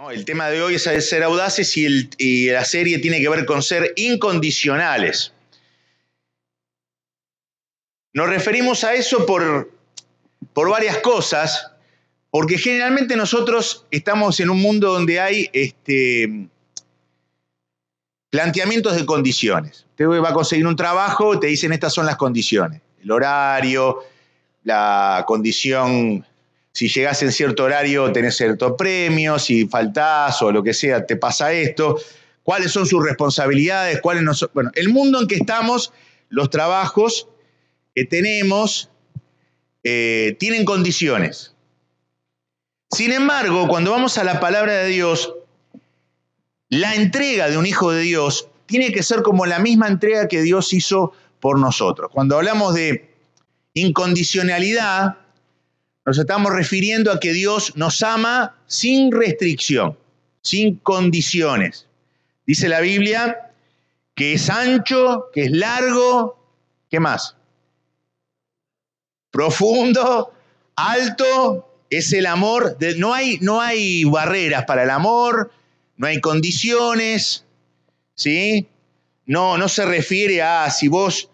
¿no? El tema de hoy es ser audaces y la serie tiene que ver con ser incondicionales. Nos referimos a eso por varias cosas, porque generalmente nosotros estamos en un mundo donde hay planteamientos de condiciones. Usted va a conseguir un trabajo, te dicen estas son las condiciones. El horario, la condición, si llegás en cierto horario tenés cierto premio, si faltás o lo que sea te pasa esto. ¿Cuáles son sus responsabilidades? ¿Cuáles no son? Bueno, el mundo en que estamos, los trabajos que tenemos, tienen condiciones. Sin embargo, cuando vamos a la palabra de Dios, la entrega de un hijo de Dios tiene que ser como la misma entrega que Dios hizo por nosotros. Cuando hablamos de incondicionalidad, nos estamos refiriendo a que Dios nos ama sin restricción, sin condiciones. Dice la Biblia que es ancho, que es largo, ¿qué más? Profundo, alto, es el amor. No hay barreras para el amor, no hay condiciones, ¿sí? No se refiere a si vos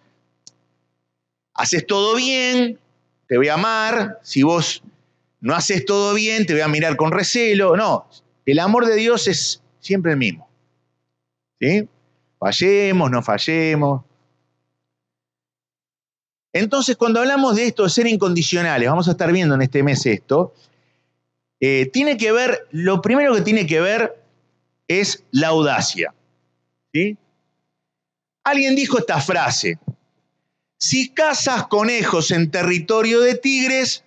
haces todo bien, te voy a amar, si vos no haces todo bien, te voy a mirar con recelo. No, el amor de Dios es siempre el mismo, ¿sí? Fallemos, no fallemos. Entonces, cuando hablamos de esto de ser incondicionales, vamos a estar viendo en este mes esto, tiene que ver, lo primero que tiene que ver es la audacia, ¿sí? Alguien dijo esta frase: si cazas conejos en territorio de tigres,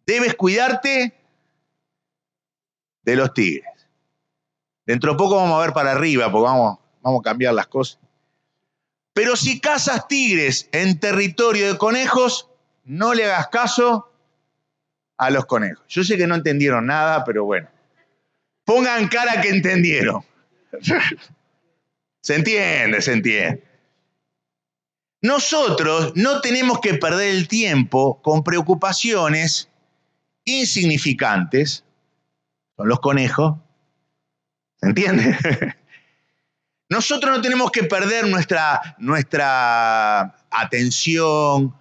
debes cuidarte de los tigres. Dentro de poco vamos a ver para arriba, porque vamos a cambiar las cosas. Pero si cazas tigres en territorio de conejos, no le hagas caso a los conejos. Yo sé que no entendieron nada, pero bueno. Pongan cara que entendieron. Se entiende. Nosotros no tenemos que perder el tiempo con preocupaciones insignificantes. Son los conejos. ¿Se entiende? Nosotros no tenemos que perder nuestra atención,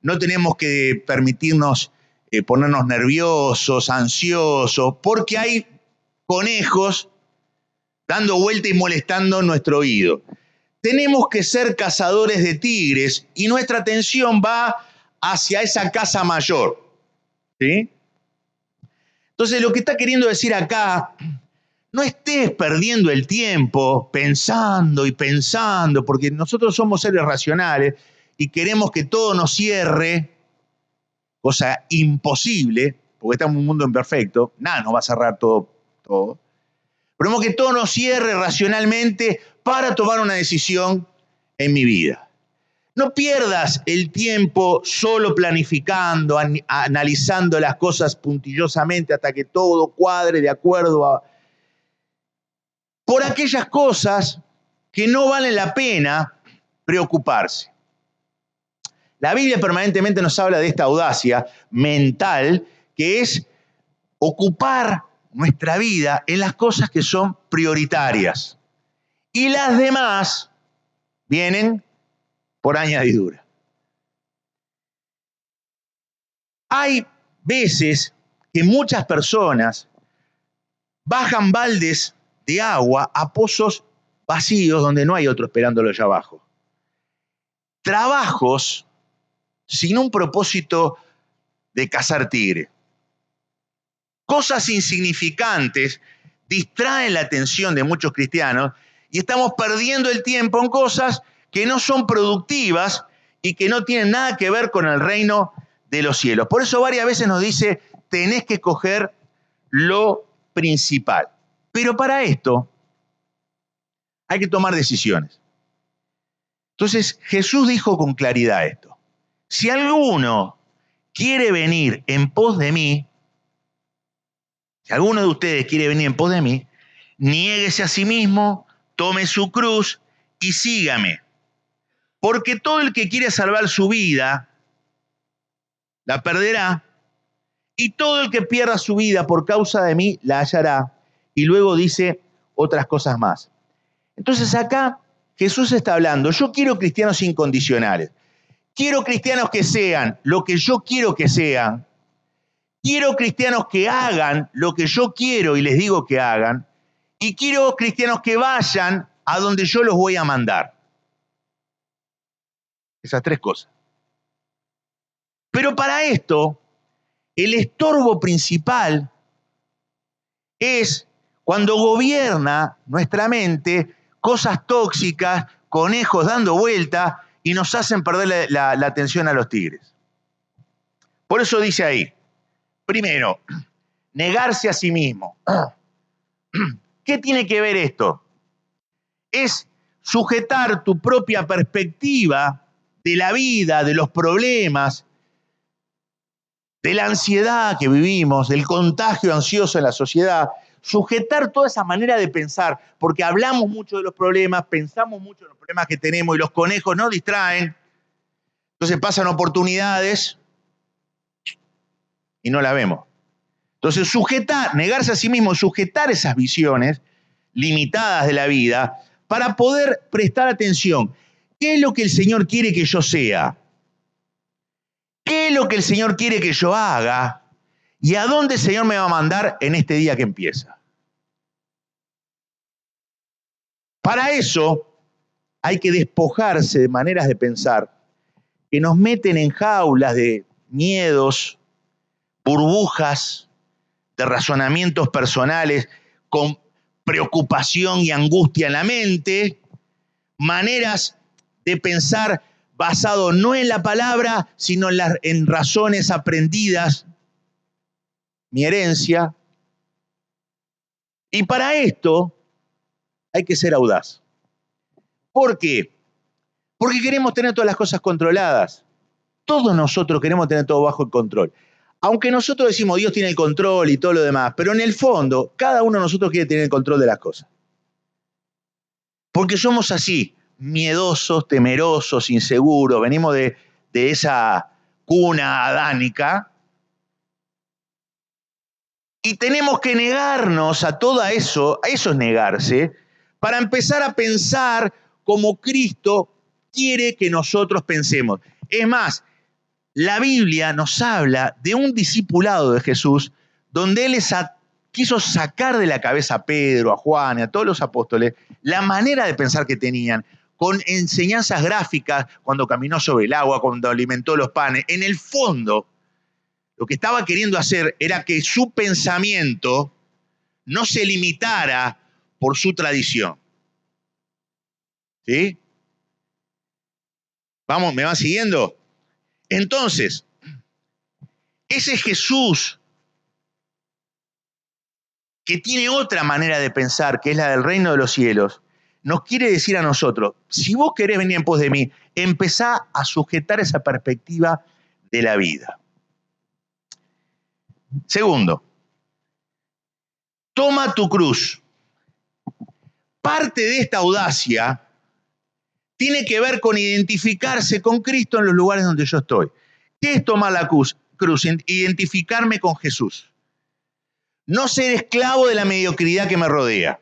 no tenemos que permitirnos ponernos nerviosos, ansiosos, porque hay conejos dando vuelta y molestando nuestro oído. Tenemos que ser cazadores de tigres y nuestra atención va hacia esa caza mayor, ¿sí? Entonces, lo que está queriendo decir acá: no estés perdiendo el tiempo pensando y pensando, porque nosotros somos seres racionales y queremos que todo nos cierre, cosa imposible, porque estamos en un mundo imperfecto, nada nos va a cerrar todo. Queremos que todo nos cierre racionalmente para tomar una decisión en mi vida. No pierdas el tiempo solo planificando, analizando las cosas puntillosamente hasta que todo cuadre de acuerdo por aquellas cosas que no valen la pena preocuparse. La Biblia permanentemente nos habla de esta audacia mental, que es ocupar nuestra vida en las cosas que son prioritarias. Y las demás vienen por añadidura. Hay veces que muchas personas bajan baldes de agua a pozos vacíos donde no hay otro esperándolo allá abajo. Trabajos sin un propósito de cazar tigre. Cosas insignificantes distraen la atención de muchos cristianos y estamos perdiendo el tiempo en cosas que no son productivas y que no tienen nada que ver con el reino de los cielos. Por eso varias veces nos dice: tenés que coger lo principal. Pero para esto hay que tomar decisiones. Entonces Jesús dijo con claridad esto: si alguno quiere venir en pos de mí, si alguno de ustedes quiere venir en pos de mí, niéguese a sí mismo, tome su cruz y sígame. Porque todo el que quiere salvar su vida, la perderá, y todo el que pierda su vida por causa de mí, la hallará. y luego dice otras cosas más. Entonces acá Jesús está hablando, yo quiero cristianos incondicionales, quiero cristianos que sean lo que yo quiero que sean, quiero cristianos que hagan lo que yo quiero y les digo que hagan, y quiero cristianos que vayan a donde yo los voy a mandar. Esas tres cosas. Pero para esto, el estorbo principal es cuando gobierna nuestra mente cosas tóxicas, conejos dando vuelta y nos hacen perder la atención a los tigres. Por eso dice ahí, primero, negarse a sí mismo. ¿Qué tiene que ver esto? Es sujetar tu propia perspectiva de la vida, de los problemas, de la ansiedad que vivimos, del contagio ansioso en la sociedad, sujetar toda esa manera de pensar, porque hablamos mucho de los problemas, pensamos mucho en los problemas que tenemos y los conejos nos distraen, entonces pasan oportunidades y no las vemos. Entonces negarse a sí mismo, sujetar esas visiones limitadas de la vida para poder prestar atención. ¿Qué es lo que el Señor quiere que yo sea? ¿Qué es lo que el Señor quiere que yo haga? ¿Y a dónde el Señor me va a mandar en este día que empieza? Para eso hay que despojarse de maneras de pensar que nos meten en jaulas de miedos, burbujas, de razonamientos personales con preocupación y angustia en la mente, maneras de pensar basado no en la palabra, sino en razones aprendidas, mi herencia. Y para esto hay que ser audaz. ¿Por qué? Porque queremos tener todas las cosas controladas. Todos nosotros queremos tener todo bajo el control. Aunque nosotros decimos Dios tiene el control y todo lo demás, pero en el fondo, cada uno de nosotros quiere tener el control de las cosas. Porque somos así, miedosos, temerosos, inseguros, venimos de esa cuna adánica y tenemos que negarnos a todo eso es negarse, para empezar a pensar como Cristo quiere que nosotros pensemos. Es más, la Biblia nos habla de un discipulado de Jesús donde Él quiso sacar de la cabeza a Pedro, a Juan y a todos los apóstoles la manera de pensar que tenían, con enseñanzas gráficas, cuando caminó sobre el agua, cuando alimentó los panes. En el fondo, lo que estaba queriendo hacer era que su pensamiento no se limitara por su tradición. ¿Sí? Vamos, ¿me van siguiendo? Entonces, ese Jesús que tiene otra manera de pensar, que es la del reino de los cielos, nos quiere decir a nosotros, si vos querés venir en pos de mí, empezá a sujetar esa perspectiva de la vida. Segundo, toma tu cruz. Parte de esta audacia tiene que ver con identificarse con Cristo en los lugares donde yo estoy. ¿Qué es tomar la cruz? Identificarme con Jesús. No ser esclavo de la mediocridad que me rodea.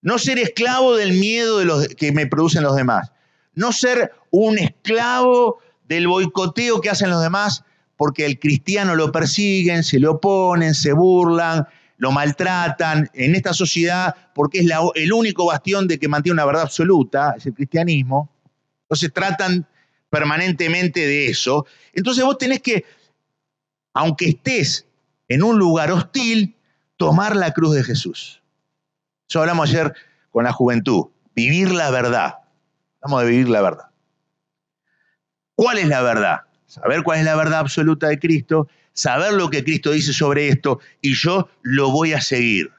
No ser esclavo del miedo que me producen los demás. No ser un esclavo del boicoteo que hacen los demás porque el cristiano lo persiguen, se le oponen, se burlan, lo maltratan en esta sociedad porque es el único bastión de que mantiene una verdad absoluta, es el cristianismo. Entonces tratan permanentemente de eso. Entonces vos tenés que, aunque estés en un lugar hostil, tomar la cruz de Jesús. Eso hablamos ayer con la juventud. Vivir la verdad. Hablamos de vivir la verdad. ¿Cuál es la verdad? Saber cuál es la verdad absoluta de Cristo, saber lo que Cristo dice sobre esto, y yo lo voy a seguir.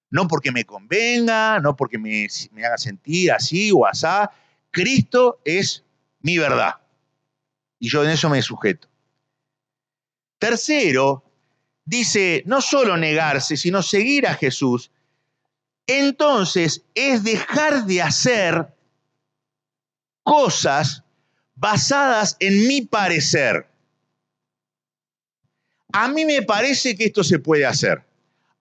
No porque me convenga, no porque me haga sentir así o asá. Cristo es mi verdad. Y yo en eso me sujeto. Tercero, dice no solo negarse, sino seguir a Jesús. Entonces es dejar de hacer cosas basadas en mi parecer. A mí me parece que esto se puede hacer.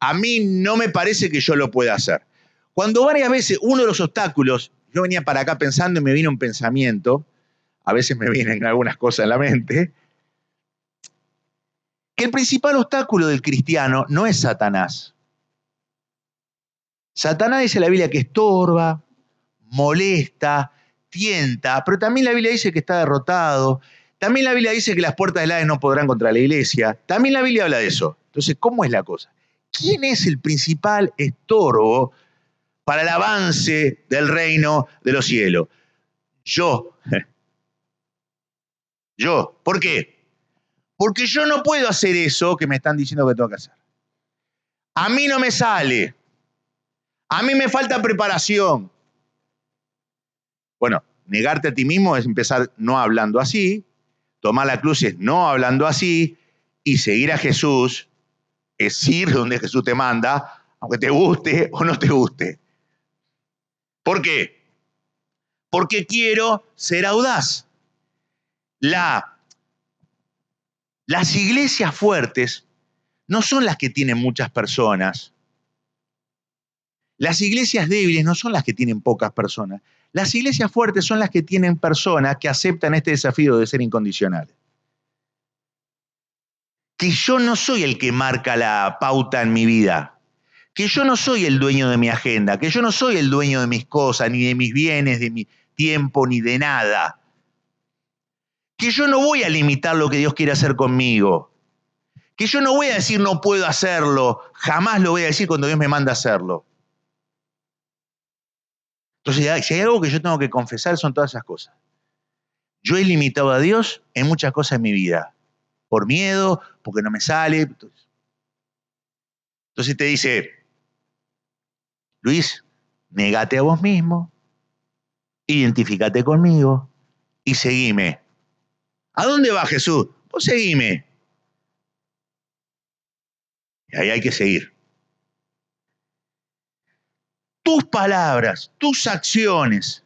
a mí no me parece que yo lo pueda hacer. Cuando varias veces uno de los obstáculos, yo venía para acá pensando y me vino un pensamiento, a veces me vienen algunas cosas en la mente, que el principal obstáculo del cristiano no es Satanás. Satanás dice la Biblia que estorba, molesta, tienta, pero también la Biblia dice que está derrotado. También la Biblia dice que las puertas del Hades no podrán contra la iglesia. También la Biblia habla de eso. Entonces, ¿cómo es la cosa? ¿Quién es el principal estorbo para el avance del reino de los cielos? Yo. Yo. ¿Por qué? Porque yo no puedo hacer eso que me están diciendo que tengo que hacer. A mí no me sale. A mí me falta preparación. Bueno, negarte a ti mismo es empezar no hablando así, tomar la cruz es no hablando así, y seguir a Jesús es ir donde Jesús te manda, aunque te guste o no te guste. ¿Por qué? Porque quiero ser audaz. Las iglesias fuertes no son las que tienen muchas personas. Las iglesias débiles no son las que tienen pocas personas. Las iglesias fuertes son las que tienen personas que aceptan este desafío de ser incondicionales. Que yo no soy el que marca la pauta en mi vida. Que yo no soy el dueño de mi agenda. Que yo no soy el dueño de mis cosas, ni de mis bienes, de mi tiempo, ni de nada. Que yo no voy a limitar lo que Dios quiere hacer conmigo. Que yo no voy a decir no puedo hacerlo. Jamás lo voy a decir cuando Dios me manda a hacerlo. Entonces, si hay algo que yo tengo que confesar, son todas esas cosas. Yo he limitado a Dios en muchas cosas en mi vida. Por miedo, porque no me sale. Entonces te dice, Luis, negate a vos mismo, identifícate conmigo y seguime. ¿A dónde va Jesús? Vos seguime. Y ahí hay que seguir. Tus palabras, tus acciones,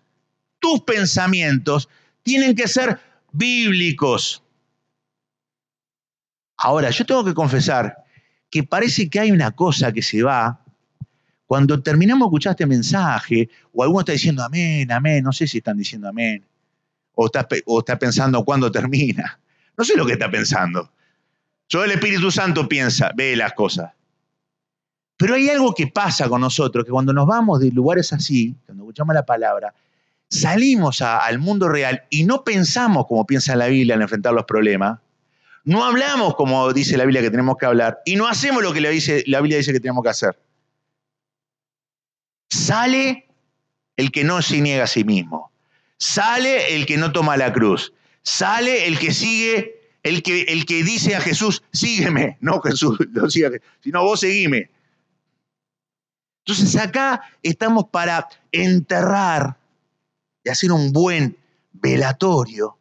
tus pensamientos tienen que ser bíblicos. Ahora, yo tengo que confesar que parece que hay una cosa que se va cuando terminamos de escuchar este mensaje, o alguno está diciendo amén, amén, no sé si están diciendo amén, o está pensando cuándo termina. No sé lo que está pensando. Solo el Espíritu Santo piensa, ve las cosas. Pero hay algo que pasa con nosotros, que cuando nos vamos de lugares así, cuando escuchamos la palabra, salimos al mundo real y no pensamos como piensa la Biblia al enfrentar los problemas, no hablamos como dice la Biblia que tenemos que hablar, y no hacemos lo que la Biblia dice que tenemos que hacer. Sale el que no se niega a sí mismo. Sale el que no toma la cruz. Sale el que sigue, el que dice a Jesús, sígueme. No Jesús, no siga, sino vos seguime. Entonces acá estamos para enterrar y hacer un buen velatorio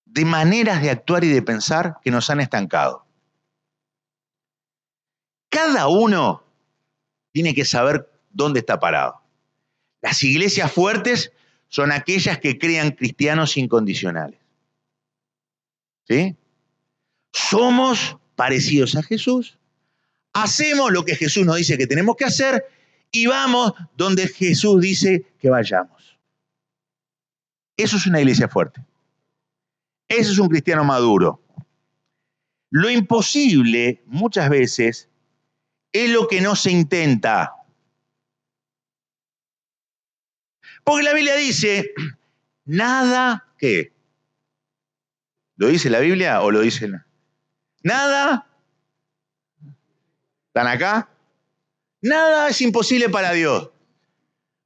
de maneras de actuar y de pensar que nos han estancado. Cada uno tiene que saber dónde está parado. Las iglesias fuertes son aquellas que crean cristianos incondicionales. ¿Sí? Somos parecidos a Jesús, hacemos lo que Jesús nos dice que tenemos que hacer y vamos donde Jesús dice que vayamos. Eso es una iglesia fuerte. Eso es un cristiano maduro. Lo imposible, muchas veces, es lo que no se intenta. Porque la Biblia dice, nada, ¿qué? ¿Lo dice la Biblia o lo dice la? Nada. ¿Están acá? Nada es imposible para Dios.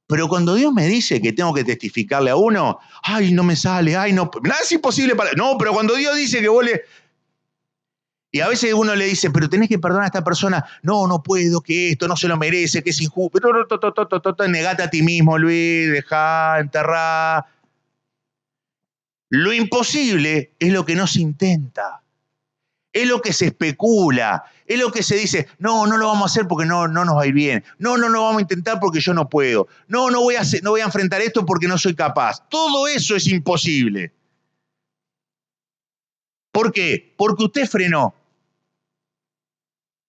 Pero cuando Dios me dice que tengo que testificarle a uno, ay, no me sale, ay, no, nada es imposible para... No, pero cuando Dios dice que vos le... Y a veces uno le dice, pero tenés que perdonar a esta persona. No, no puedo, que esto no se lo merece, que es injusto. Negate a ti mismo, Luis, dejá, enterrá. Lo imposible es lo que no se intenta. Es lo que se especula. Es lo que se dice, no lo vamos a hacer porque no nos va a ir bien. No lo vamos a intentar porque yo no puedo. No voy a enfrentar esto porque no soy capaz. Todo eso es imposible. ¿Por qué? Porque usted frenó.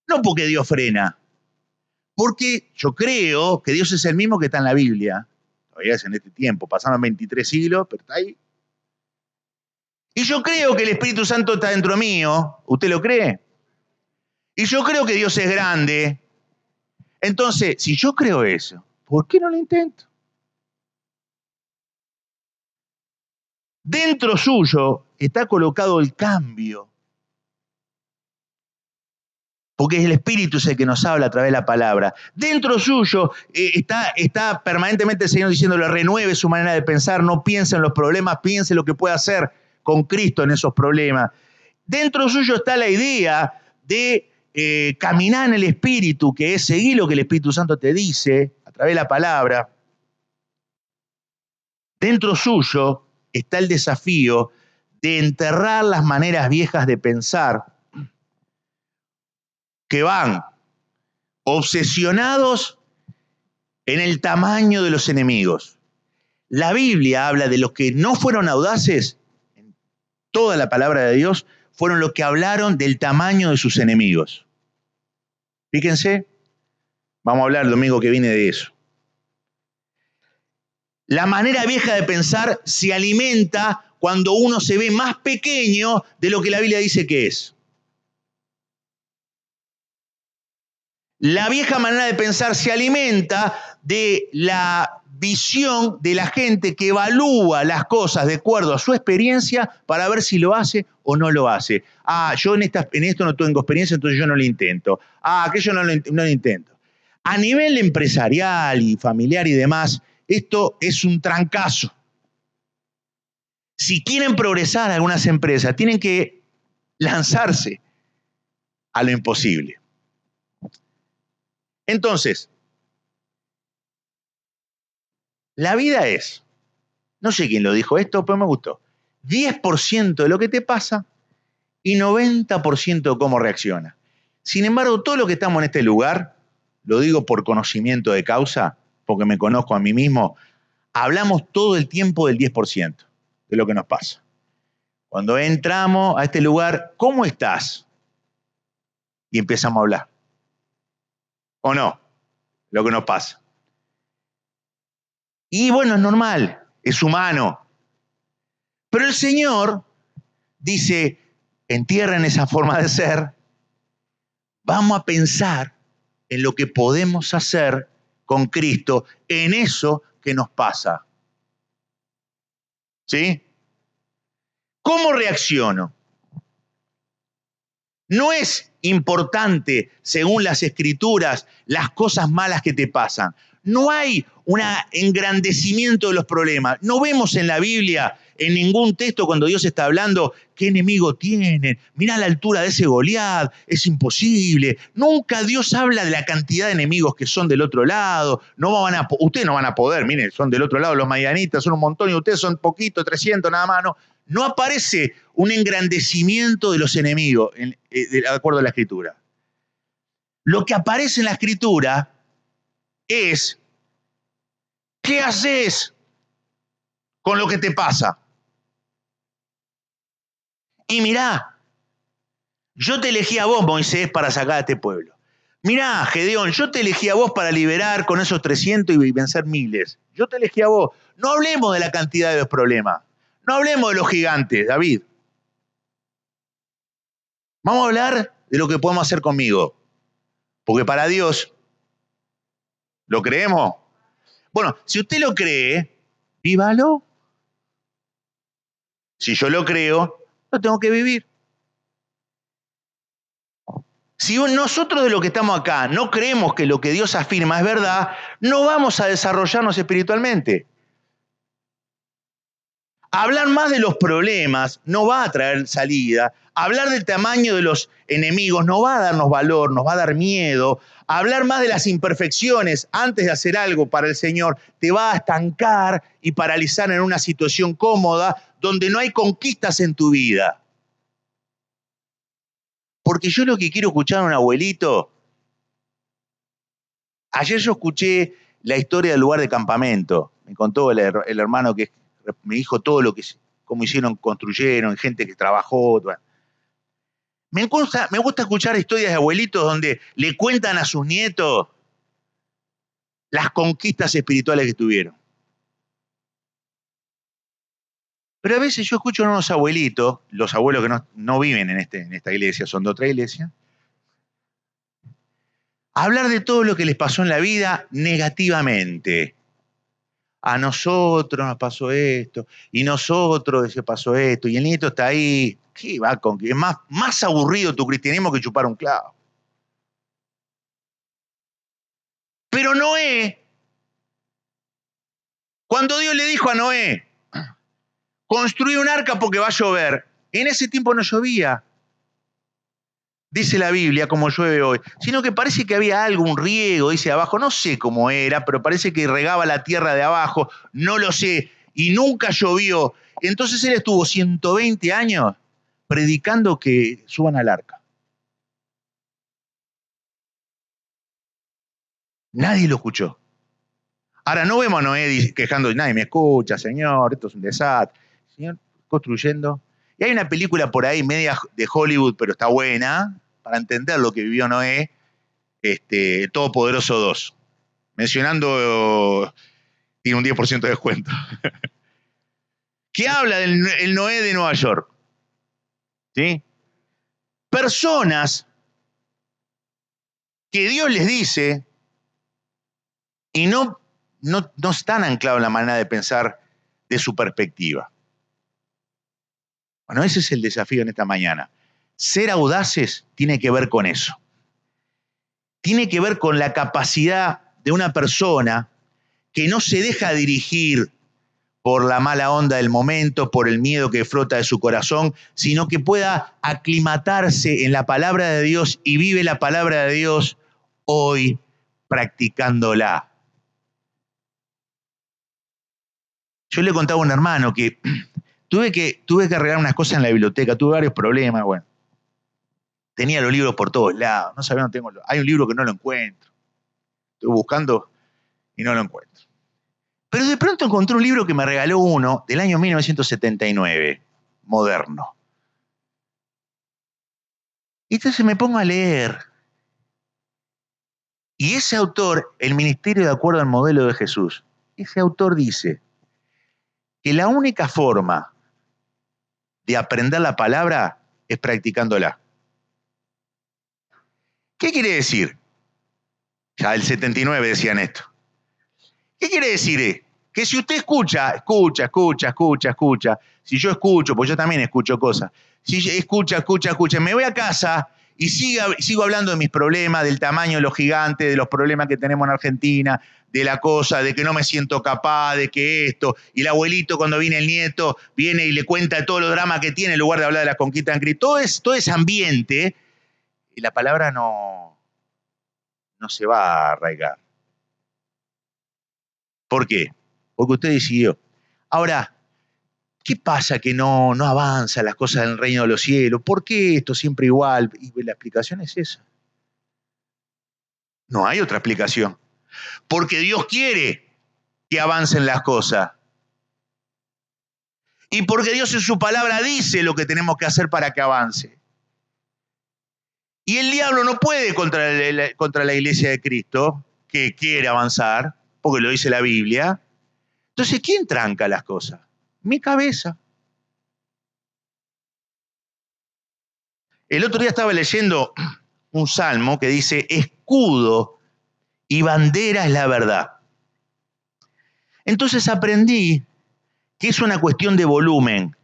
No porque Dios frena, porque yo creo que Dios es el mismo que está en la Biblia. Todavía es en este tiempo, pasaron 23 siglos, pero está ahí. Y yo creo que el Espíritu Santo está dentro mío. ¿Usted lo cree? Y yo creo que Dios es grande. Entonces, si yo creo eso, ¿por qué no lo intento? Dentro suyo está colocado el cambio. Porque es el Espíritu el que nos habla a través de la palabra. Dentro suyo está permanentemente el Señor diciéndole, renueve su manera de pensar, no piense en los problemas, piense lo que puede hacer con Cristo en esos problemas. Dentro suyo está la idea de caminar en el Espíritu, que es seguir lo que el Espíritu Santo te dice a través de la palabra. Dentro suyo está el desafío de enterrar las maneras viejas de pensar que van obsesionados en el tamaño de los enemigos. La Biblia habla de los que no fueron audaces, en toda la palabra de Dios, fueron los que hablaron del tamaño de sus enemigos. Fíjense, vamos a hablar el domingo que viene de eso. La manera vieja de pensar se alimenta cuando uno se ve más pequeño de lo que la Biblia dice que es. La vieja manera de pensar se alimenta de la visión de la gente que evalúa las cosas de acuerdo a su experiencia para ver si lo hace o no lo hace. Yo en esto no tengo experiencia, entonces yo no lo intento. Aquello no lo intento. A nivel empresarial y familiar y demás, esto es un trancazo. Si quieren progresar algunas empresas, tienen que lanzarse a lo imposible. Entonces, la vida es, no sé quién lo dijo esto, pero me gustó, 10% de lo que te pasa y 90% de cómo reacciona. Sin embargo, todo lo que estamos en este lugar, lo digo por conocimiento de causa, porque me conozco a mí mismo, hablamos todo el tiempo del 10% de lo que nos pasa. Cuando entramos a este lugar, ¿cómo estás? Y empezamos a hablar. ¿O no? Lo que nos pasa. Y bueno, es normal, es humano. Pero el Señor dice, entierren esa forma de ser, vamos a pensar en lo que podemos hacer con Cristo, en eso que nos pasa. ¿Sí? ¿Cómo reacciono? No es importante, según las Escrituras, las cosas malas que te pasan. No hay un engrandecimiento de los problemas. No vemos en la Biblia, en ningún texto, cuando Dios está hablando, qué enemigo tienen. Mirá la altura de ese Goliat, es imposible. Nunca Dios habla de la cantidad de enemigos que son del otro lado. Ustedes no van a poder, miren, son del otro lado los madianitas, son un montón y ustedes son poquito, 300 nada más. No aparece un engrandecimiento de los enemigos, de acuerdo a la Escritura. Lo que aparece en la Escritura es, ¿qué haces con lo que te pasa? Y mirá, yo te elegí a vos, Moisés, para sacar a este pueblo. Mirá, Gedeón, yo te elegí a vos para liberar con esos 300 y vencer miles. Yo te elegí a vos. No hablemos de la cantidad de los problemas. No hablemos de los gigantes, David. Vamos a hablar de lo que podemos hacer conmigo. Porque para Dios, ¿lo creemos? Bueno, si usted lo cree, vívalo. Si yo lo creo, lo tengo que vivir. Si nosotros de lo que estamos acá no creemos que lo que Dios afirma es verdad, no vamos a desarrollarnos espiritualmente. Hablar más de los problemas no va a traer salida. Hablar del tamaño de los enemigos no va a darnos valor, nos va a dar miedo. Hablar más de las imperfecciones antes de hacer algo para el Señor te va a estancar y paralizar en una situación cómoda donde no hay conquistas en tu vida. Porque yo lo que quiero escuchar a un abuelito, ayer yo escuché la historia del lugar de campamento. Me contó el hermano que me dijo todo lo que, cómo hicieron, construyeron, gente que trabajó. Me gusta escuchar historias de abuelitos donde le cuentan a sus nietos las conquistas espirituales que tuvieron. Pero a veces yo escucho a unos abuelitos, los abuelos que no viven en esta iglesia, son de otra iglesia, hablar de todo lo que les pasó en la vida negativamente. A nosotros nos pasó esto, y nosotros se pasó esto, y el nieto está ahí. ¿Qué va con que es más aburrido tu cristianismo que chupar un clavo? Pero Noé, cuando Dios le dijo a Noé, construí un arca porque va a llover, en ese tiempo no llovía, dice la Biblia, como llueve hoy, sino que parece que había algo, un riego, dice abajo, no sé cómo era, pero parece que regaba la tierra de abajo, no lo sé, y nunca llovió. Entonces él estuvo 120 años predicando que suban al arca. Nadie lo escuchó. Ahora no vemos a Noé quejando, nadie me escucha, señor, esto es un desastre. Señor, construyendo. Y hay una película por ahí, media de Hollywood, pero está buena, para entender lo que vivió Noé, Todopoderoso 2. Mencionando, tiene un 10% de descuento. ¿Qué habla del Noé de Nueva York? ¿Sí? Personas que Dios les dice y no están anclados en la manera de pensar de su perspectiva. Bueno, ese es el desafío en esta mañana. Ser audaces tiene que ver con eso. Tiene que ver con la capacidad de una persona que no se deja dirigir por la mala onda del momento, por el miedo que flota de su corazón, sino que pueda aclimatarse en la palabra de Dios y vive la palabra de Dios hoy practicándola. Yo le contaba a un hermano que tuve que arreglar unas cosas en la biblioteca, tuve varios problemas, bueno. Tenía los libros por todos lados, no sabía dónde tengo. Hay un libro que no lo encuentro. Estoy buscando y no lo encuentro. Pero de pronto encontré un libro que me regaló uno del año 1979, moderno. Y entonces me pongo a leer. Y ese autor, el ministerio de acuerdo al modelo de Jesús, ese autor dice que la única forma de aprender la palabra es practicándola. ¿Qué quiere decir? Ya el 79 decían esto. ¿Qué quiere decir? Que si usted escucha, si yo escucho, pues yo también escucho cosas, si escucha, me voy a casa y sigo hablando de mis problemas, del tamaño de los gigantes, de los problemas que tenemos en Argentina, de la cosa, de que no me siento capaz, de que esto, y el abuelito cuando viene el nieto, viene y le cuenta todos los dramas que tiene en lugar de hablar de la conquista en Cristo, todo ese ambiente, y la palabra no se va a arraigar. ¿Por qué? Porque usted decidió. Ahora, ¿qué pasa que no avanzan las cosas del reino de los cielos? ¿Por qué esto siempre igual? Y la explicación es esa. No hay otra explicación. Porque Dios quiere que avancen las cosas. Y porque Dios en su palabra dice lo que tenemos que hacer para que avance. Y el diablo no puede contra la iglesia de Cristo, que quiere avanzar, porque lo dice la Biblia. Entonces, ¿quién tranca las cosas? Mi cabeza. El otro día estaba leyendo un salmo que dice, escudo y bandera es la verdad. Entonces aprendí que es una cuestión de volumen.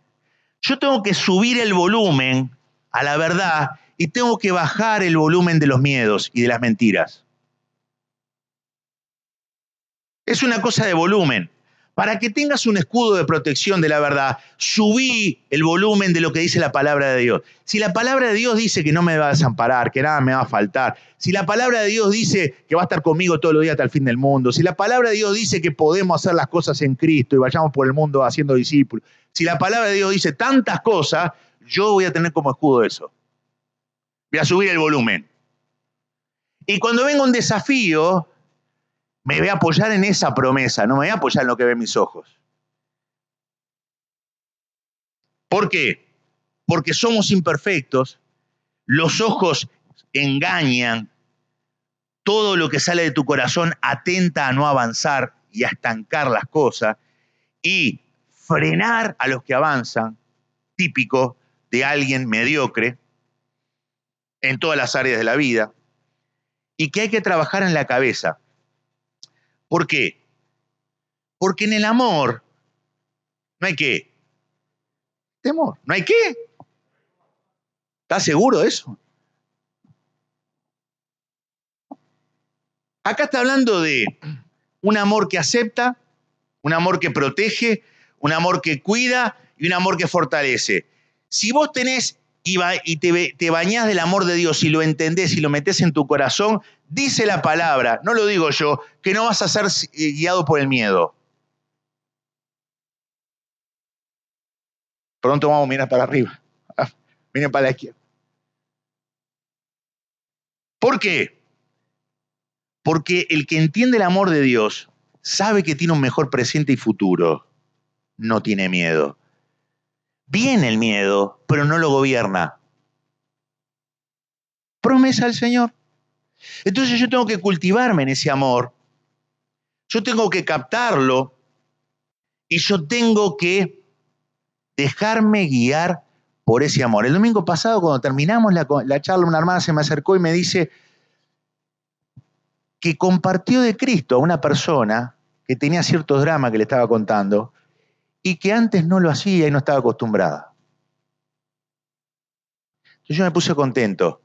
Yo tengo que subir el volumen a la verdad y tengo que bajar el volumen de los miedos y de las mentiras. Es una cosa de volumen. Para que tengas un escudo de protección de la verdad, subí el volumen de lo que dice la palabra de Dios. Si la palabra de Dios dice que no me va a desamparar, que nada me va a faltar, si la palabra de Dios dice que va a estar conmigo todos los días hasta el fin del mundo, si la palabra de Dios dice que podemos hacer las cosas en Cristo y vayamos por el mundo haciendo discípulos, si la palabra de Dios dice tantas cosas, yo voy a tener como escudo eso. Voy a subir el volumen. Y cuando venga un desafío, me voy a apoyar en esa promesa, no me voy a apoyar en lo que ven mis ojos. ¿Por qué? Porque somos imperfectos, Los ojos engañan. Todo lo que sale de tu corazón atenta a no avanzar y a estancar las cosas y frenar a los que avanzan, típico de alguien mediocre en todas las áreas de la vida, y que hay que trabajar en la cabeza. ¿Por qué? Porque en el amor no hay qué. Temor. ¿No hay qué? ¿Estás seguro de eso? Acá está hablando de un amor que acepta, un amor que protege, un amor que cuida y un amor que fortalece. Si vos tenés y te bañás del amor de Dios y lo entendés y lo metés en tu corazón, dice la palabra, no lo digo yo, que no vas a ser guiado por el miedo. Pronto vamos a mirar para arriba. Miren para la izquierda. ¿Por qué? Porque el que entiende el amor de Dios sabe que tiene un mejor presente y futuro. No tiene miedo. Viene el miedo, pero no lo gobierna. Promesa del Señor. Entonces yo tengo que cultivarme en ese amor. Yo tengo que captarlo y yo tengo que dejarme guiar por ese amor. El domingo pasado, cuando terminamos la charla, una hermana se me acercó y me dice que compartió de Cristo a una persona que tenía ciertos dramas que le estaba contando y que antes no lo hacía y no estaba acostumbrada. Entonces yo me puse contento.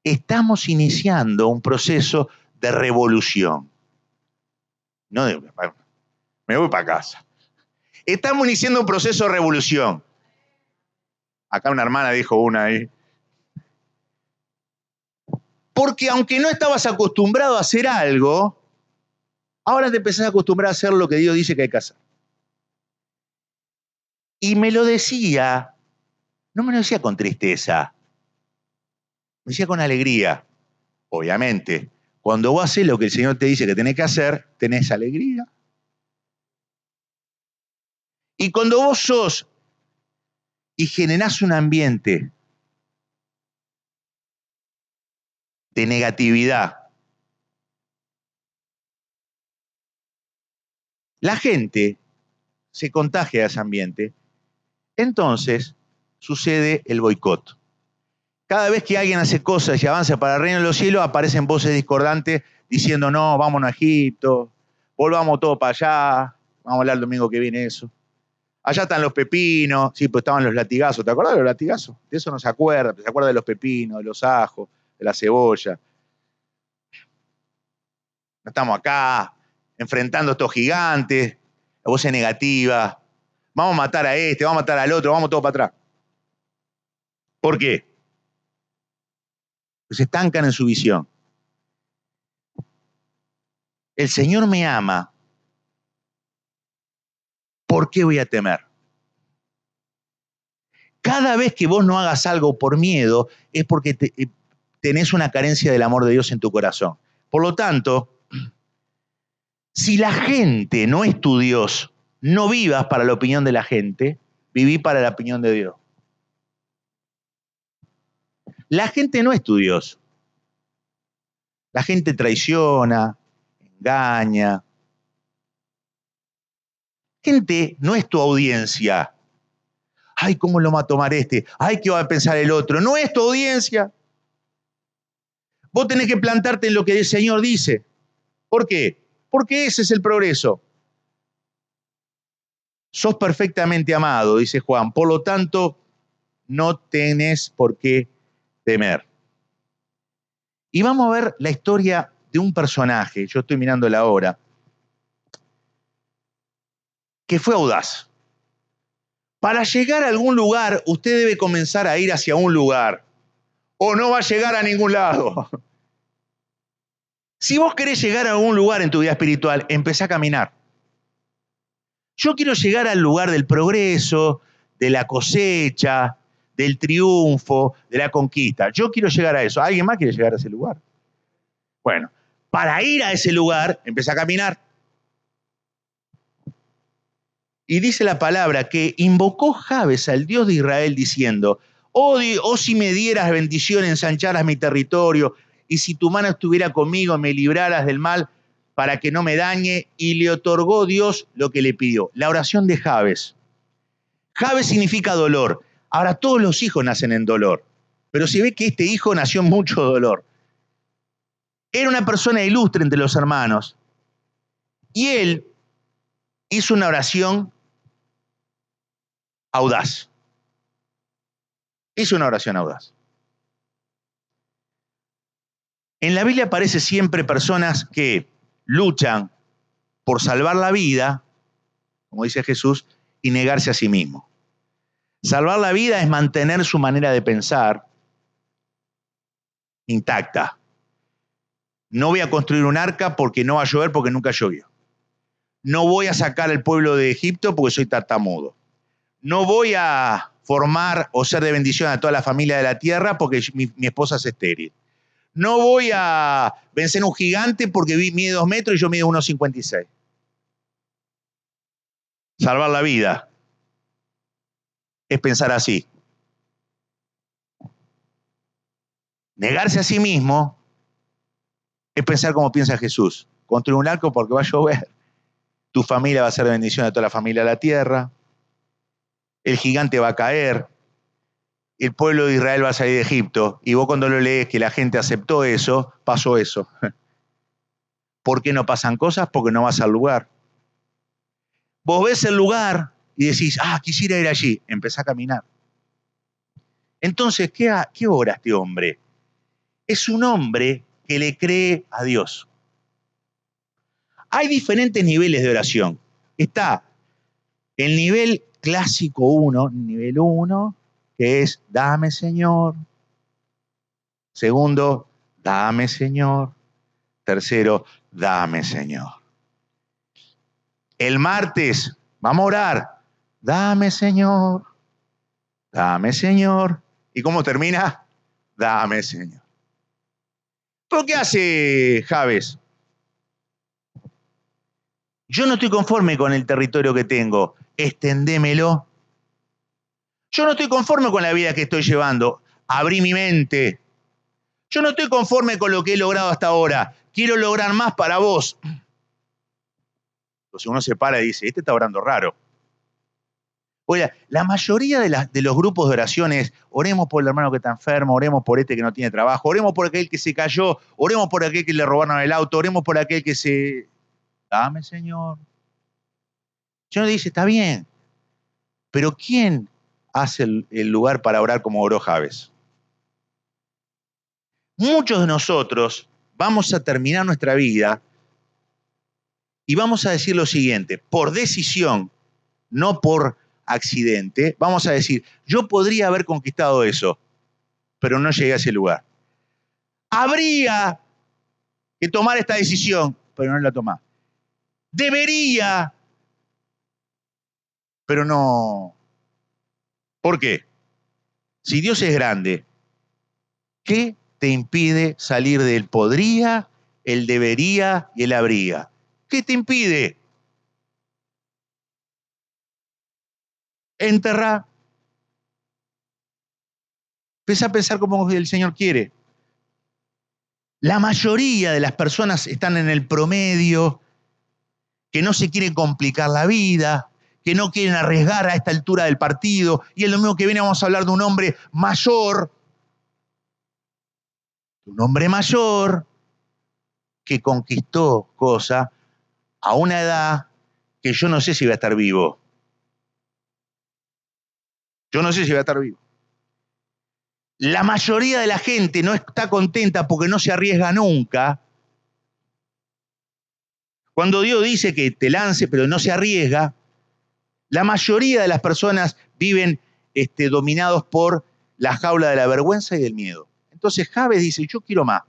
Estamos iniciando un proceso de revolución. No me voy para casa. Estamos iniciando un proceso de revolución. Acá una hermana dijo una ahí. Porque aunque no estabas acostumbrado a hacer algo, ahora te empezás a acostumbrar a hacer lo que Dios dice que hay que hacer. Y me lo decía, no me lo decía con tristeza, me decía con alegría. Obviamente, cuando vos haces lo que el Señor te dice que tenés que hacer, tenés alegría. Y cuando vos sos y generás un ambiente de negatividad, la gente se contagia de ese ambiente, entonces sucede el boicot. Cada vez que alguien hace cosas y avanza para el reino de los cielos, aparecen voces discordantes diciendo, no, vámonos a Egipto, volvamos todos para allá, vamos a hablar el domingo que viene eso. Allá están los pepinos, sí, pues estaban los latigazos, ¿te acuerdas de los latigazos? De eso no se acuerda, se acuerda de los pepinos, de los ajos, de la cebolla. No estamos acá enfrentando a estos gigantes, la voz es negativa, vamos a matar a este, vamos a matar al otro, vamos todos para atrás. ¿Por qué? Pues se estancan en su visión. El Señor me ama, ¿por qué voy a temer? Cada vez que vos no hagas algo por miedo, es porque tenés una carencia del amor de Dios en tu corazón. Por lo tanto, si la gente no es tu Dios, no vivas para la opinión de la gente, viví para la opinión de Dios. La gente no es tu Dios. La gente traiciona, engaña. Gente no es tu audiencia. Ay, ¿cómo lo va a tomar este? Ay, ¿qué va a pensar el otro? No es tu audiencia. Vos tenés que plantarte en lo que el Señor dice. ¿Por qué? Porque ese es el progreso. Sos perfectamente amado, dice Juan. Por lo tanto, no tenés por qué temer. Y vamos a ver la historia de un personaje, yo estoy mirando la hora, que fue audaz. Para llegar a algún lugar, usted debe comenzar a ir hacia un lugar, o no va a llegar a ningún lado. Si vos querés llegar a algún lugar en tu vida espiritual, empezá a caminar. Yo quiero llegar al lugar del progreso, de la cosecha, del triunfo, de la conquista. Yo quiero llegar a eso. ¿Alguien más quiere llegar a ese lugar? Bueno, para ir a ese lugar, empecé a caminar. Y dice la palabra que invocó Jabes al Dios de Israel diciendo, Oh, si me dieras bendición, ensancharas mi territorio, y si tu mano estuviera conmigo, me libraras del mal para que no me dañe. Y le otorgó Dios lo que le pidió. La oración de Jabes. Jabes significa dolor. Ahora, todos los hijos nacen en dolor, pero se ve que este hijo nació en mucho dolor. Era una persona ilustre entre los hermanos, y él hizo una oración audaz. Hizo una oración audaz. En la Biblia aparece siempre personas que luchan por salvar la vida, como dice Jesús, y negarse a sí mismo. Salvar la vida es mantener su manera de pensar intacta. No voy a construir un arca porque no va a llover porque nunca llovió. No voy a sacar al pueblo de Egipto porque soy tartamudo. No voy a formar o ser de bendición a toda la familia de la tierra porque mi esposa es estéril. No voy a vencer a un gigante porque mide 2 metros y yo mido 1,56. Salvar la vida es pensar así. Negarse a sí mismo es pensar como piensa Jesús. Construir un arco porque va a llover. Tu familia va a ser de bendición a toda la familia de la tierra. El gigante va a caer. El pueblo de Israel va a salir de Egipto. Y vos cuando lo lees que la gente aceptó eso, pasó eso. ¿Por qué no pasan cosas? Porque no vas al lugar. Vos ves el lugar y decís, quisiera ir allí. Empezá a caminar. Entonces, ¿qué ora este hombre? Es un hombre que le cree a Dios. Hay diferentes niveles de oración. Está el nivel clásico 1, nivel 1, que es dame Señor. Segundo, dame Señor. Tercero, dame Señor. El martes, vamos a orar. Dame Señor. Dame Señor. ¿Y cómo termina? Dame Señor. ¿Pero qué hace Jabes? Yo no estoy conforme con el territorio que tengo. Extendémelo. Yo no estoy conforme con la vida que estoy llevando. Abrí mi mente. Yo no estoy conforme con lo que he logrado hasta ahora. Quiero lograr más para vos. Entonces uno se para y dice, este está orando raro. Oiga, la mayoría de los grupos de oraciones, oremos por el hermano que está enfermo, oremos por este que no tiene trabajo, oremos por aquel que se cayó, oremos por aquel que le robaron el auto, oremos por aquel que se... Dame, Señor. Yo no dice, está bien, pero ¿quién hace el lugar para orar como oró Jabes? Muchos de nosotros vamos a terminar nuestra vida y vamos a decir lo siguiente, por decisión, no por accidente, vamos a decir, yo podría haber conquistado eso, pero no llegué a ese lugar. Habría que tomar esta decisión, pero no la tomé. Debería, pero no. ¿Por qué? Si Dios es grande, ¿qué te impide salir del podría, el debería y el habría? ¿Qué te impide? Enterrar. Empieza a pensar como el Señor quiere. La mayoría de las personas están en el promedio, que no se quieren complicar la vida, que no quieren arriesgar a esta altura del partido. Y el domingo que viene vamos a hablar de un hombre mayor, que conquistó cosas a una edad que yo no sé si va a estar vivo. Yo no sé si va a estar vivo. La mayoría de la gente no está contenta porque no se arriesga nunca. Cuando Dios dice que te lance, pero no se arriesga, la mayoría de las personas viven dominados por la jaula de la vergüenza y del miedo. Entonces Jabes dice, yo quiero más.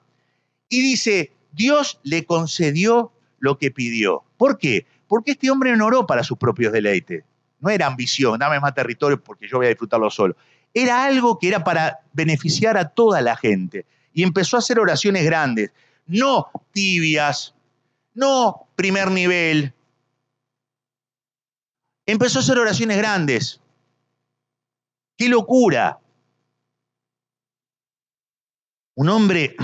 Y dice, Dios le concedió lo que pidió. ¿Por qué? Porque este hombre no oró para sus propios deleites. No era ambición, dame más territorio porque yo voy a disfrutarlo solo. Era algo que era para beneficiar a toda la gente. Y empezó a hacer oraciones grandes, no tibias, no primer nivel. Empezó a hacer oraciones grandes. ¡Qué locura! Un hombre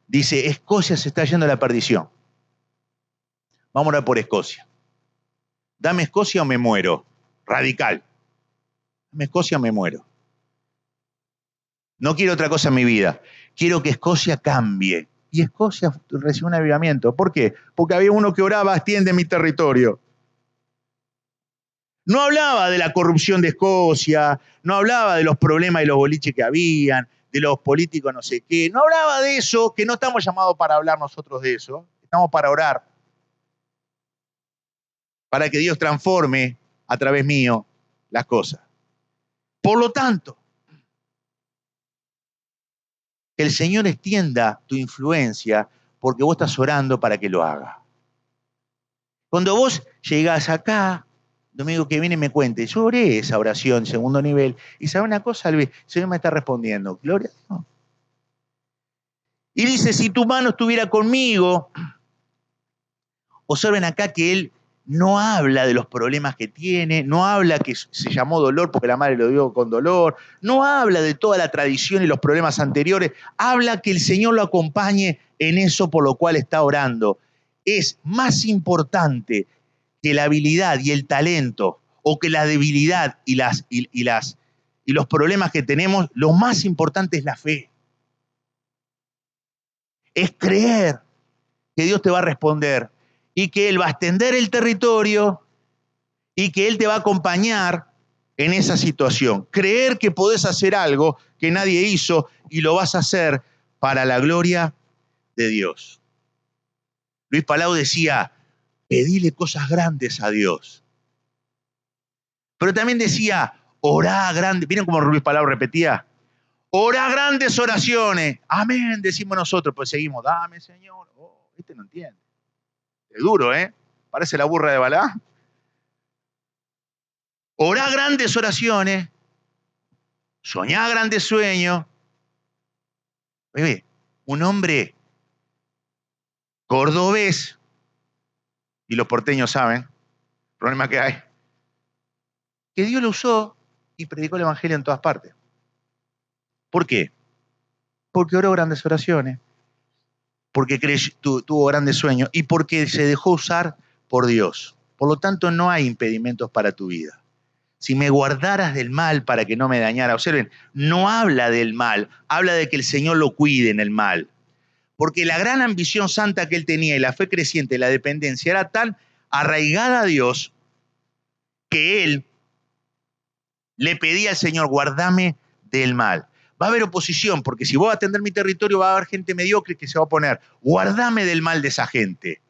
dice, Escocia se está yendo a la perdición. Vamos a orar por Escocia. Dame Escocia o me muero. Radical. Dame Escocia o me muero. No quiero otra cosa en mi vida. Quiero que Escocia cambie. Y Escocia recibió un avivamiento. ¿Por qué? Porque había uno que oraba, extiende mi territorio. No hablaba de la corrupción de Escocia, no hablaba de los problemas de los boliches que habían, de los políticos no sé qué. No hablaba de eso, que no estamos llamados para hablar nosotros de eso. Estamos para orar. Para que Dios transforme a través mío las cosas. Por lo tanto, que el Señor extienda tu influencia porque vos estás orando para que lo haga. Cuando vos llegás acá, domingo que viene me cuente, yo oré esa oración, segundo nivel, y ¿sabe una cosa, Luis? El Señor me está respondiendo, gloria a Dios. Y dice, si tu mano estuviera conmigo, observen acá que Él no habla de los problemas que tiene, no habla que se llamó dolor porque la madre lo dio con dolor, no habla de toda la tradición y los problemas anteriores, habla que el Señor lo acompañe en eso por lo cual está orando. Es más importante que la habilidad y el talento o que la debilidad y los problemas que tenemos, lo más importante es la fe. Es creer que Dios te va a responder y que Él va a extender el territorio y que Él te va a acompañar en esa situación. Creer que podés hacer algo que nadie hizo y lo vas a hacer para la gloria de Dios. Luis Palau decía, pedile cosas grandes a Dios. Pero también decía, orá grande. ¿Vieron cómo Luis Palau repetía? Orá grandes oraciones. Amén, decimos nosotros. Pues seguimos, dame, Señor. Oh, este no entiende. Es duro, ¿eh? Parece la burra de Balaam. Orá grandes oraciones. Soñá grandes sueños. Oye, un hombre cordobés, y los porteños saben, el problema que hay, que Dios lo usó y predicó el evangelio en todas partes. ¿Por qué? Porque oró grandes oraciones, porque tuvo grandes sueños y porque se dejó usar por Dios. Por lo tanto, no hay impedimentos para tu vida. Si me guardaras del mal para que no me dañara, observen, no habla del mal, habla de que el Señor lo cuide en el mal. Porque la gran ambición santa que él tenía y la fe creciente, la dependencia, era tan arraigada a Dios que él le pedía al Señor, guardame del mal. Va a haber oposición, porque si voy a atender mi territorio va a haber gente mediocre que se va a oponer. Guardame del mal de esa gente.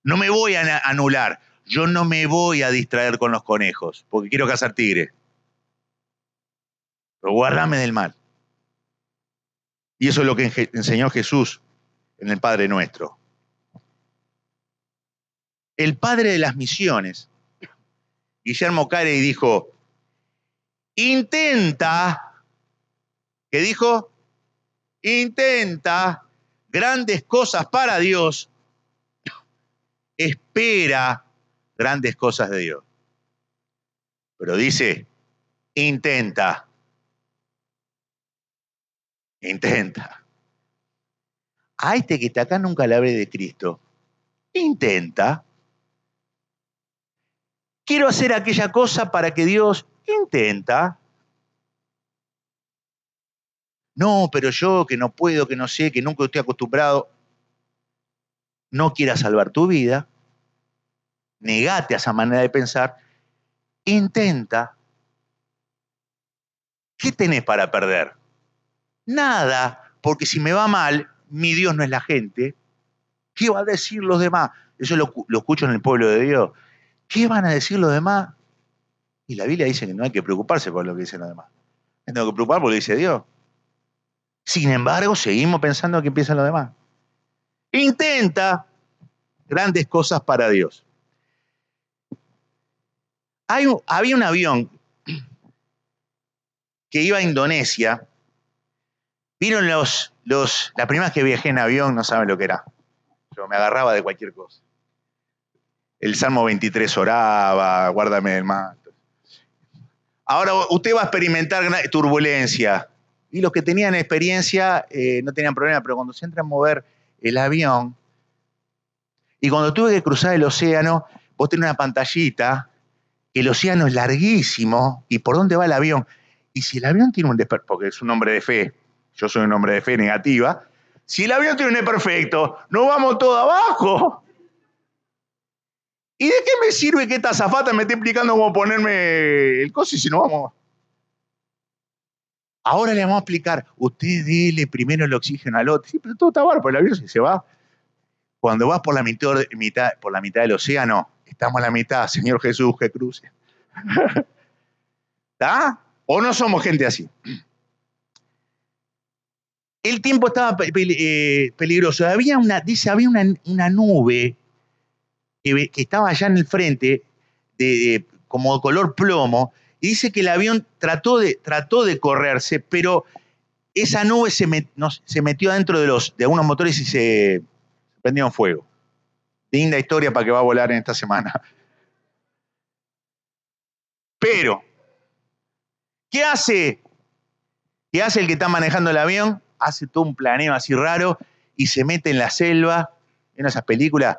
No me voy a anular. Yo no me voy a distraer con los conejos, porque quiero cazar tigres. Pero guardame del mal. Y eso es lo que enseñó Jesús en el Padre Nuestro. El padre de las misiones, Guillermo Carey, dijo, intenta, ¿qué dijo? Intenta grandes cosas para Dios, espera grandes cosas de Dios. Pero dice, intenta. A este que está acá nunca le hablé de Cristo. Intenta. Quiero hacer aquella cosa para que Dios intenta. No, pero yo que no puedo, que no sé, que nunca estoy acostumbrado. No quieras salvar tu vida. Negate a esa manera de pensar. Intenta. ¿Qué tenés para perder? Nada, porque si me va mal, mi Dios no es la gente. ¿Qué van a decir los demás? Eso lo escucho en el pueblo de Dios. ¿Qué van a decir los demás? Y la Biblia dice que no hay que preocuparse por lo que dicen los demás. Me tengo que preocupar por lo que dice Dios. Sin embargo, seguimos pensando que piensan los demás. Intenta grandes cosas para Dios. Había un avión que iba a Indonesia. Vieron la primera vez que viajé en avión, no saben lo que era. Yo me agarraba de cualquier cosa. El Salmo 23 oraba, guárdame del mal. Ahora usted va a experimentar turbulencia. Y los que tenían experiencia no tenían problema, pero cuando se entra a mover el avión, y cuando tuve que cruzar el océano, vos tenés una pantallita, el océano es larguísimo, ¿y por dónde va el avión? Y si el avión tiene un desperfecto, porque es un hombre de fe, yo soy un hombre de fe negativa, si el avión tiene un desperfecto, ¿no vamos todos abajo? ¿Y de qué me sirve que esta azafata me esté explicando cómo ponerme el coso y si no vamos? Ahora le vamos a explicar, usted dele primero el oxígeno al otro. Sí, pero todo está bárbaro, el avión se va. Cuando vas por la mitad del océano, estamos a la mitad, Señor Jesús, que cruce. ¿Está? ¿O no somos gente así? El tiempo estaba peligroso. Había una nube que estaba allá en el frente, como color plomo, y dice que el avión trató de correrse, pero esa nube se metió dentro de algunos motores y se prendieron fuego. Linda historia para que va a volar en esta semana. Pero, ¿qué hace el que está manejando el avión? Hace todo un planeo así raro y se mete en la selva, en esas películas,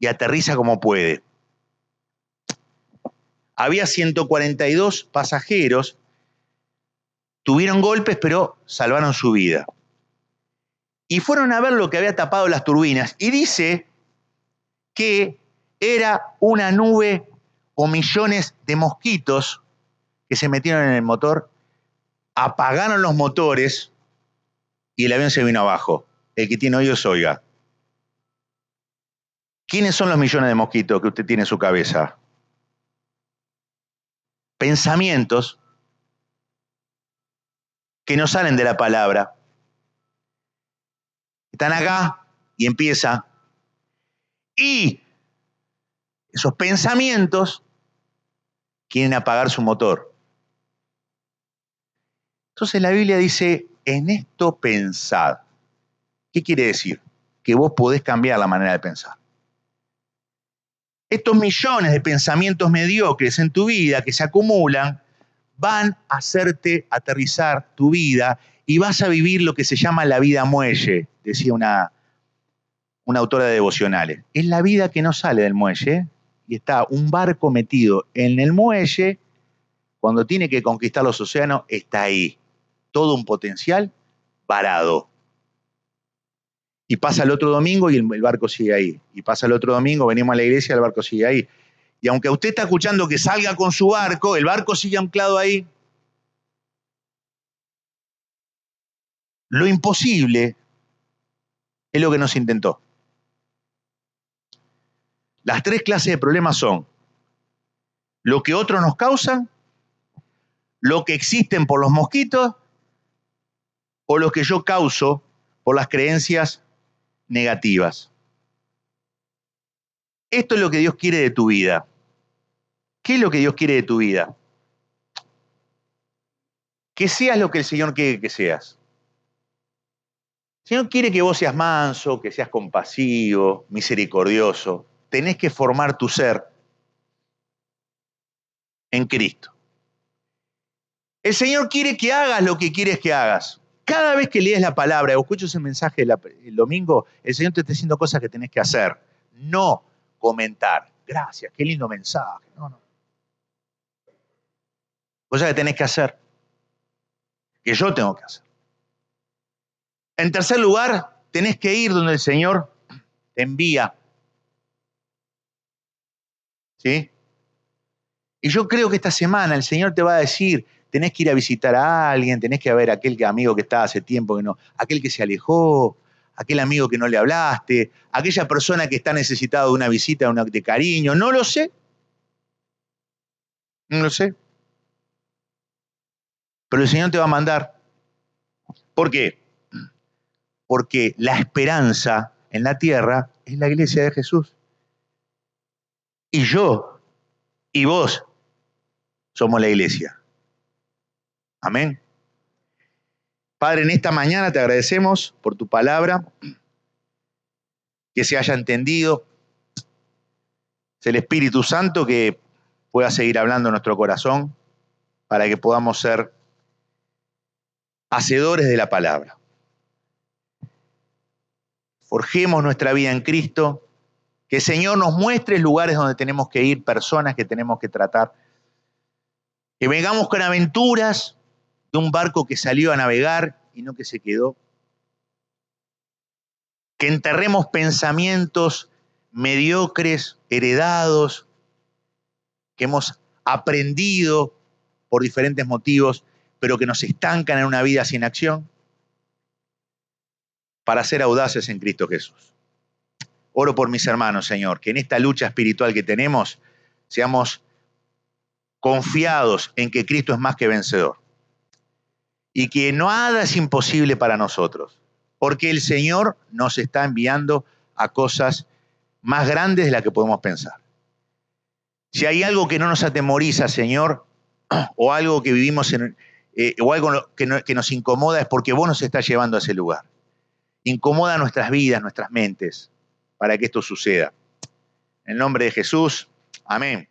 y aterriza como puede. Había 142 pasajeros, tuvieron golpes, pero salvaron su vida. Y fueron a ver lo que había tapado las turbinas, y dice que era una nube o millones de mosquitos que se metieron en el motor, apagaron los motores y el avión se vino abajo. El que tiene oídos oiga. ¿Quiénes son los millones de mosquitos que usted tiene en su cabeza? Pensamientos que no salen de la palabra. Están acá y empieza. Y esos pensamientos quieren apagar su motor. Entonces la Biblia dice, en esto pensad. ¿Qué quiere decir? Que vos podés cambiar la manera de pensar. Estos millones de pensamientos mediocres en tu vida que se acumulan van a hacerte aterrizar tu vida y vas a vivir lo que se llama la vida muelle, decía una autora de devocionales. Es la vida que no sale del muelle y está un barco metido en el muelle, cuando tiene que conquistar los océanos, está ahí. Todo un potencial varado. Y pasa el otro domingo y el barco sigue ahí. Y pasa el otro domingo, venimos a la iglesia y el barco sigue ahí. Y aunque usted está escuchando que salga con su barco, el barco sigue anclado ahí. Lo imposible es lo que no se intentó. Las tres clases de problemas son lo que otros nos causan, lo que existen por los mosquitos o lo que yo causo por las creencias negativas. Esto es lo que Dios quiere de tu vida. ¿Qué es lo que Dios quiere de tu vida? Que seas lo que el Señor quiere que seas. El Señor quiere que vos seas manso, que seas compasivo, misericordioso. Tenés que formar tu ser en Cristo. El Señor quiere que hagas lo que quieres que hagas. Cada vez que lees la palabra o escuchas el mensaje el domingo, el Señor te está diciendo cosas que tenés que hacer, no comentar. Gracias, qué lindo mensaje. No. Cosas que tenés que hacer, que yo tengo que hacer. En tercer lugar, tenés que ir donde el Señor te envía. ¿Sí? Y yo creo que esta semana el Señor te va a decir, tenés que ir a visitar a alguien, tenés que ver a aquel amigo que estaba hace tiempo que no, aquel que se alejó, aquel amigo que no le hablaste, aquella persona que está necesitada de una visita, de cariño, no lo sé. No lo sé. Pero el Señor te va a mandar. ¿Por qué? Porque la esperanza en la tierra es la iglesia de Jesús. Y yo y vos somos la iglesia. Amén. Padre, en esta mañana te agradecemos por tu palabra, que se haya entendido. Es el Espíritu Santo que pueda seguir hablando en nuestro corazón para que podamos ser hacedores de la palabra. Forjemos nuestra vida en Cristo, que el Señor nos muestre lugares donde tenemos que ir, personas que tenemos que tratar, que vengamos con aventuras de un barco que salió a navegar y no que se quedó, que enterremos pensamientos mediocres, heredados, que hemos aprendido por diferentes motivos, pero que nos estancan en una vida sin acción, para ser audaces en Cristo Jesús. Oro por mis hermanos, Señor, que en esta lucha espiritual que tenemos seamos confiados en que Cristo es más que vencedor y que nada es imposible para nosotros, porque el Señor nos está enviando a cosas más grandes de las que podemos pensar. Si hay algo que no nos atemoriza, Señor, o algo que vivimos o algo que nos incomoda, es porque vos nos estás llevando a ese lugar. Incomoda nuestras vidas, nuestras mentes, para que esto suceda. En el nombre de Jesús, amén.